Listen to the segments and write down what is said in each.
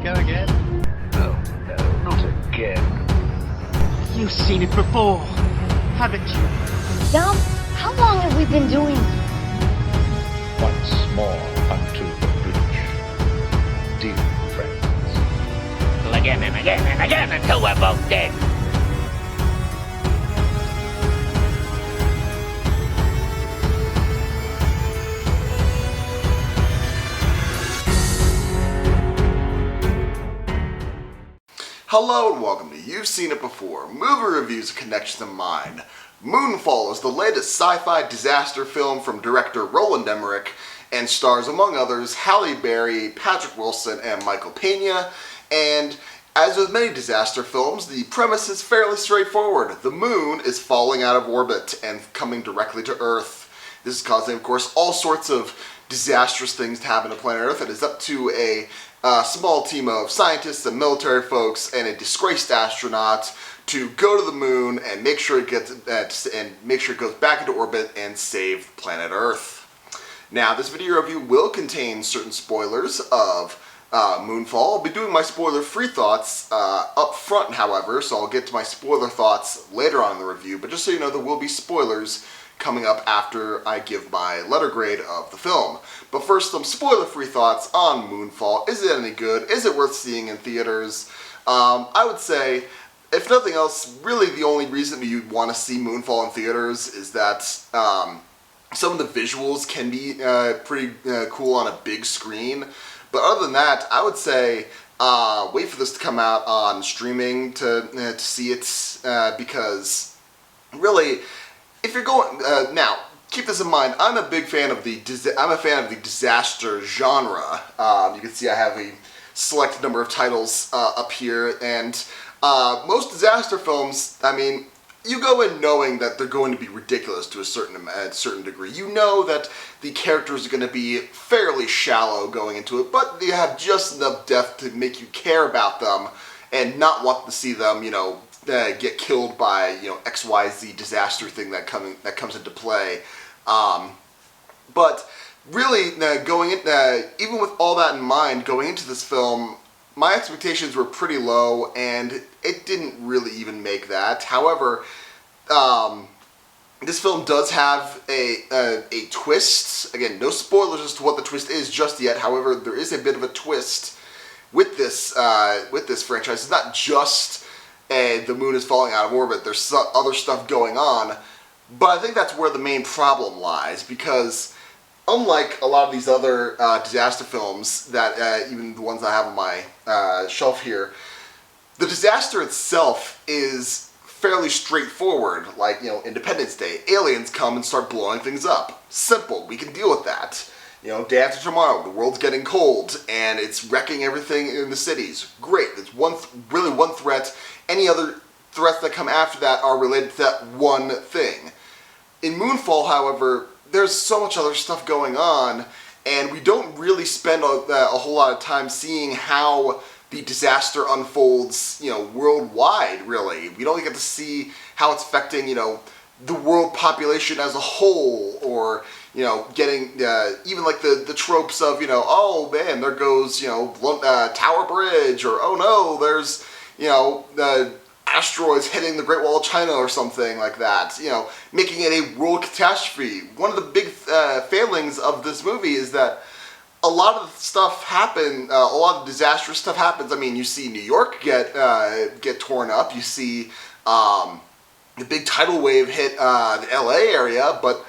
go again? Oh, no, not again. You've seen it before, haven't you? Dom, how long have we been doing? Once more unto the breach. Dear friends. Again and again and again until we're both dead. Hello and welcome to You've Seen It Before, movie reviews of Connections of Mind. Moonfall is the latest sci-fi disaster film from director Roland Emmerich and stars, among others, Halle Berry, Patrick Wilson, and Michael Pena. And as with many disaster films, the premise is fairly straightforward. The moon is falling out of orbit and coming directly to Earth. This is causing, of course, all sorts of disastrous things to happen to planet Earth. It is up to a small team of scientists and military folks and a disgraced astronaut to go to the moon and make sure it gets it goes back into orbit and save planet Earth. Now, this video review will contain certain spoilers of Moonfall. I'll be doing my spoiler-free thoughts up front, however, so I'll get to my spoiler thoughts later on in the review. But just so you know, there will be spoilers coming up after I give my letter grade of the film. But first, some spoiler-free thoughts on Moonfall. Is it any good? Is it worth seeing in theaters? I would say, if nothing else, really the only reason you'd want to see Moonfall in theaters is that some of the visuals can be pretty cool on a big screen. But other than that, I would say wait for this to come out on streaming to see it, because really, if you're going now, keep this in mind. I'm a big fan of the disaster genre. You can see I have a select number of titles up here, and most disaster films, I mean, you go in knowing that they're going to be ridiculous to a certain degree. You know that the characters are going to be fairly shallow going into it, but they have just enough depth to make you care about them and not want to see them, you know, get killed by, you know, XYZ disaster thing that comes into play. But really, even with all that in mind, going into this film, my expectations were pretty low, and it didn't really even make that. However, this film does have a twist. Again, no spoilers as to what the twist is just yet. However, there is a bit of a twist with this franchise. It's not just the moon is falling out of orbit. There's other stuff going on. But I think that's where the main problem lies, because unlike a lot of these other disaster films, that even the ones I have on my shelf here, the disaster itself is fairly straightforward. Like, you know, Independence Day, aliens come and start blowing things up. Simple, we can deal with that. You know, day after tomorrow, the world's getting cold and it's wrecking everything in the cities. Great, it's really one threat. Any other threats that come after that are related to that one thing. In Moonfall, however, there's so much other stuff going on, and we don't really spend a whole lot of time seeing how the disaster unfolds, you know, worldwide, really. We don't get to see how it's affecting, you know, the world population as a whole, or, you know, getting even like the tropes of, you know, oh man, there goes, you know, Tower Bridge, or oh no, there's, you know, asteroids hitting the Great Wall of China or something like that, you know, making it a world catastrophe. One of the big failings of this movie is that a lot of stuff a lot of disastrous stuff happens. I mean, you see New York get torn up, you see the big tidal wave hit the LA area, but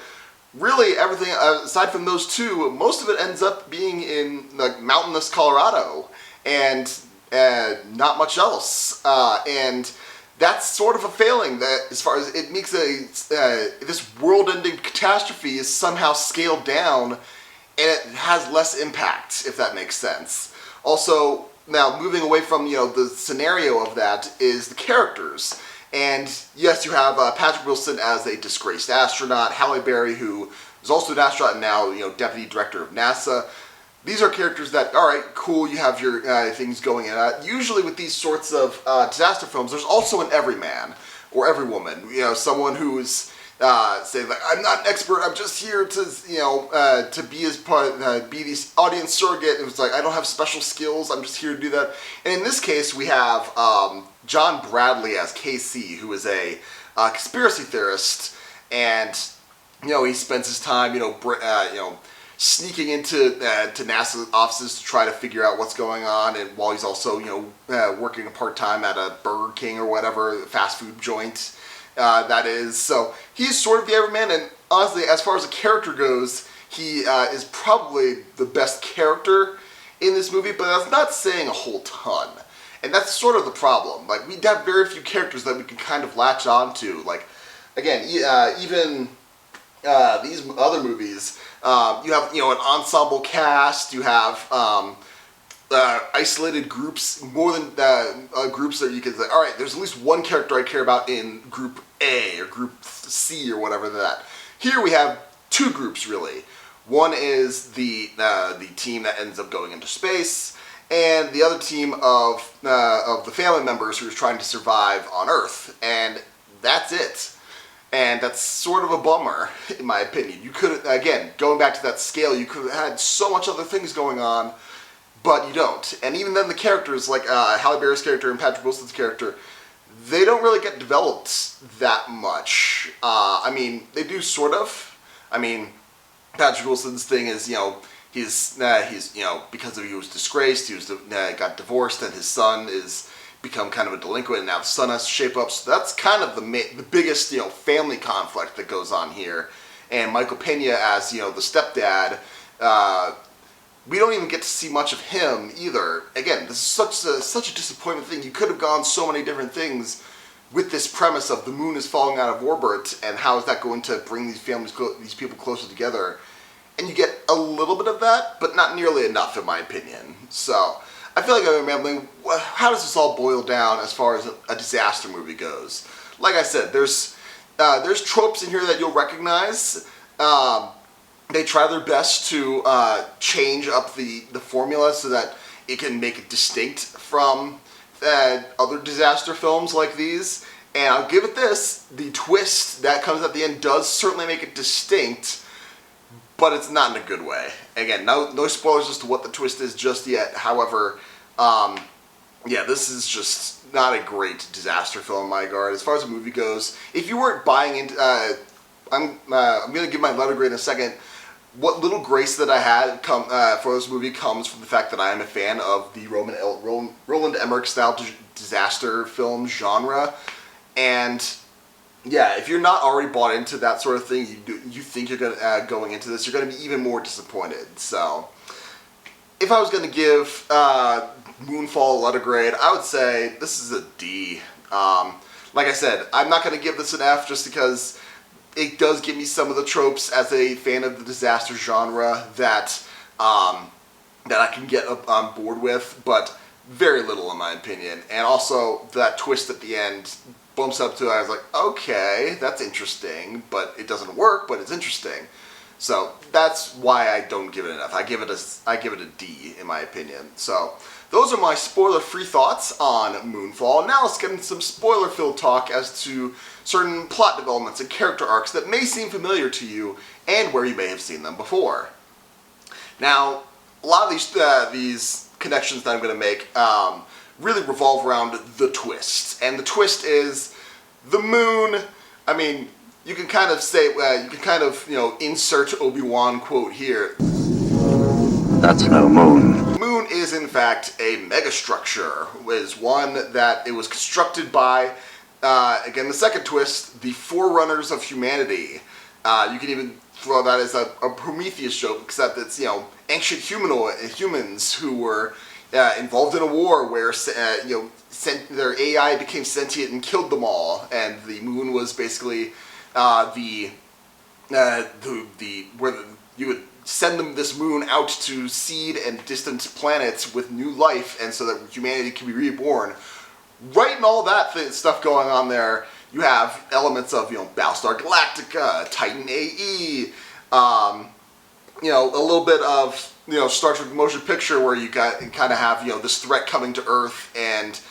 really everything aside from those two, most of it ends up being in like mountainous Colorado, and not much else. And that's sort of a failing, that as far as it makes this world-ending catastrophe is somehow scaled down, and it has less impact, if that makes sense. Also, now moving away from, you know, the scenario of that is the characters. And yes, you have Patrick Wilson as a disgraced astronaut, Halle Berry, who is also an astronaut and now, you know, deputy director of NASA. These are characters that, alright, cool, you have your things going in. Usually with these sorts of disaster films, there's also an everyman, or everywoman. You know, someone who's saying like, I'm not an expert, I'm just here to, to be his part, be the audience surrogate. It was like, I don't have special skills, I'm just here to do that. And in this case, we have John Bradley as KC, who is a conspiracy theorist, and he spends his time, sneaking into to NASA offices to try to figure out what's going on, and while he's also, working part-time at a Burger King or whatever, fast food joint, that is. So he's sort of the everyman, and honestly, as far as the character goes, he is probably the best character in this movie, but that's not saying a whole ton. And that's sort of the problem. Like, we have very few characters that we can kind of latch on to. Like, again, even these other movies, you have, an ensemble cast, you have isolated groups, more than groups that you can say, all right, there's at least one character I care about in group A or group C or whatever that. Here we have two groups, really. One is the team that ends up going into space, and the other team of the family members who are trying to survive on Earth, and that's it. And that's sort of a bummer, in my opinion. You could, again, going back to that scale, you could have had so much other things going on, but you don't. And even then, the characters, like Halle Berry's character and Patrick Wilson's character, they don't really get developed that much. I mean, they do sort of. I mean, Patrick Wilson's thing is, he's because he was disgraced, he was got divorced, and his son is become kind of a delinquent, and now the son has to shape up. So that's kind of the biggest family conflict that goes on here. And Michael Pena as the stepdad, we don't even get to see much of him either. Again, this is such a disappointment thing. You could have gone so many different things with this premise of the moon is falling out of orbit, and how is that going to bring these people closer together? And you get a little bit of that, but not nearly enough, in my opinion. So I feel like I'm rambling. How does this all boil down as far as a disaster movie goes? Like I said, there's tropes in here that you'll recognize. They try their best to change up the formula so that it can make it distinct from other disaster films like these. And I'll give it this, the twist that comes at the end does certainly make it distinct, but it's not in a good way. Again, no spoilers as to what the twist is just yet. However, this is just not a great disaster film in my regard. As far as the movie goes, if you weren't buying into, I'm going to give my letter grade in a second. What little grace that I had for this movie comes from the fact that I am a fan of the Roland Emmerich style disaster film genre, and yeah, if you're not already bought into that sort of thing, you think you're going into this, you're going to be even more disappointed. So, if I was going to give Moonfall a letter grade, I would say this is a D. Like I said, I'm not going to give this an F just because it does give me some of the tropes as a fan of the disaster genre that I can get on board with, but very little in my opinion. And also, that twist at the end bumps up to, I was like, okay, that's interesting, but it doesn't work, but it's interesting. So that's why I don't give it an F. I give it a D in my opinion. So those are my spoiler-free thoughts on Moonfall. Now let's get into some spoiler-filled talk as to certain plot developments and character arcs that may seem familiar to you and where you may have seen them before. Now, a lot of these connections that I'm going to make really revolve around the twist. And the twist is the moon. I mean, you can kind of say, insert Obi-Wan quote here. That's no moon. The moon is, in fact, a megastructure. It is one that it was constructed by, again, the second twist, the forerunners of humanity. You can even throw that as a Prometheus joke, except it's, ancient humans who were involved in a war where their AI became sentient and killed them all, and the moon was basically where you would send them this moon out to seed and distant planets with new life, and so that humanity can be reborn. Right, and all that stuff going on there. You have elements of Battlestar Galactica, Titan AE, a little bit of Star Trek motion picture where you kind of have this threat coming to Earth, and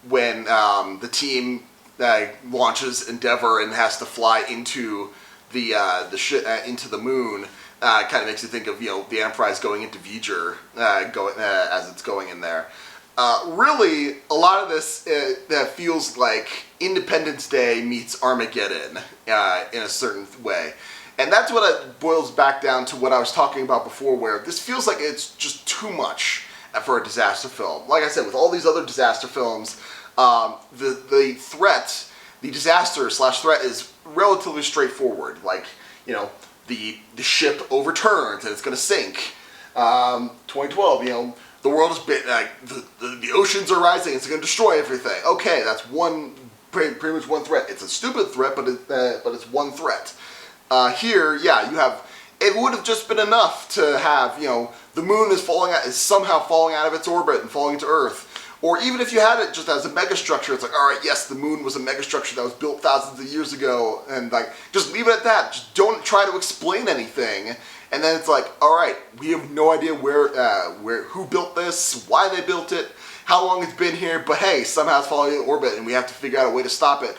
when the team launches Endeavor and has to fly into into the moon. Kind of makes you think of, the Enterprise going into V'ger as it's going in there. Really, a lot of this feels like Independence Day meets Armageddon in a certain way. And that's what it boils back down to what I was talking about before, where this feels like it's just too much for a disaster film. Like I said, with all these other disaster films, the threat, the disaster/threat is relatively straightforward. Like, the ship overturns and it's going to sink. 2012, the world is the oceans are rising. It's going to destroy everything. Okay, that's pretty much one threat. It's a stupid threat, but it's one threat. Here, yeah, it would have just been enough to have, the moon is somehow falling out of its orbit and falling to Earth. Or even if you had it just as a megastructure, it's like, all right, yes, the moon was a megastructure that was built thousands of years ago, and just leave it at that. Just don't try to explain anything. And then it's like, all right, we have no idea who built this, why they built it, how long it's been here, but hey, somehow it's falling in orbit, and we have to figure out a way to stop it.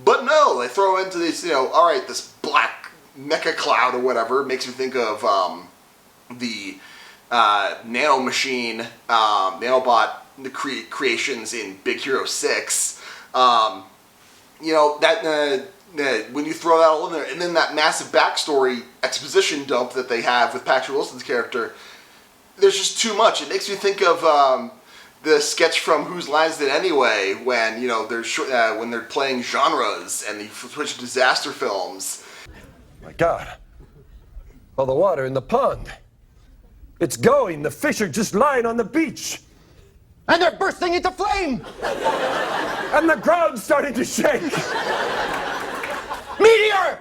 But no, they throw into this, all right, this black mecha cloud or whatever. It makes me think of the nanomachine, nanobot creations in Big Hero 6. When you throw that all in there, and then that massive backstory exposition dump that they have with Patrick Wilson's character, there's just too much. It makes me think of the sketch from Whose Line Is It Anyway, when when they're playing genres and they switch to disaster films. My God, all the water in the pond. It's going. The fish are just lying on the beach. And they're bursting into flame. And the ground's starting to shake. Meteor!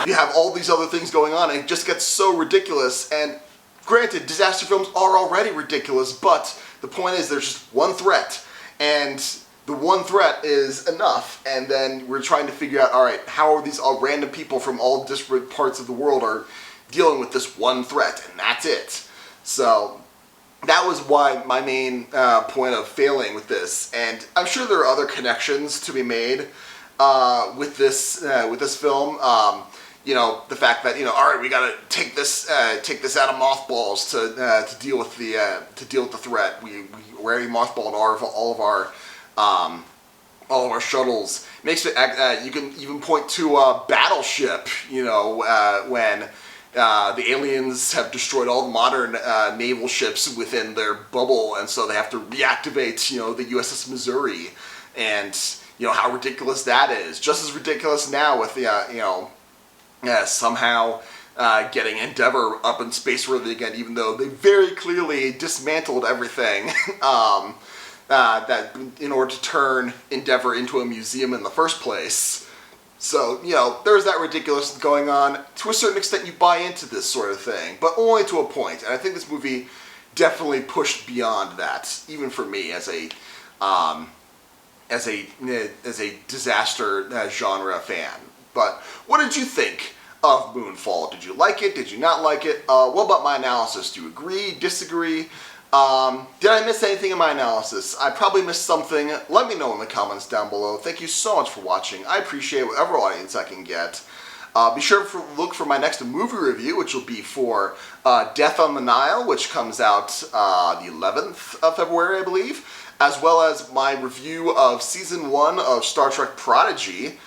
You have all these other things going on, and it just gets so ridiculous. And granted, disaster films are already ridiculous, but the point is there's just one threat, and the one threat is enough. And then we're trying to figure out, all right, how are these all random people from all disparate parts of the world are dealing with this one threat, and that's it. So that was why my main point of failing with this, and I'm sure there are other connections to be made with this film. The fact that all right, we got to take this out of mothballs to deal with the threat. We already mothballed all of our shuttles. Makes it you can even point to Battleship. When the aliens have destroyed all the modern naval ships within their bubble, and so they have to reactivate, the USS Missouri, and how ridiculous that is. Just as ridiculous now with the, somehow getting Endeavor up in space-worthy again, even though they very clearly dismantled everything that in order to turn Endeavor into a museum in the first place. So, there's that ridiculousness going on. To a certain extent, you buy into this sort of thing, but only to a point. And I think this movie definitely pushed beyond that, even for me as a disaster genre fan. But what did you think of Moonfall? Did you like it? Did you not like it? What about my analysis? Do you agree? Disagree? Did I miss anything in my analysis? I probably missed something. Let me know in the comments down below. Thank you so much for watching. I appreciate whatever audience I can get. Be sure to look for my next movie review, which will be for Death on the Nile, which comes out the 11th of February, I believe, as well as my review of Season 1 of Star Trek Prodigy.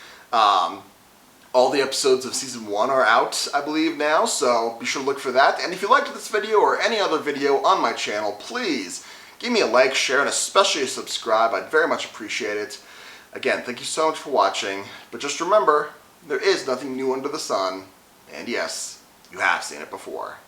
All the episodes of Season 1 are out, I believe, now, so be sure to look for that. And if you liked this video or any other video on my channel, please give me a like, share, and especially a subscribe. I'd very much appreciate it. Again, thank you so much for watching, but just remember, there is nothing new under the sun, and yes, you have seen it before.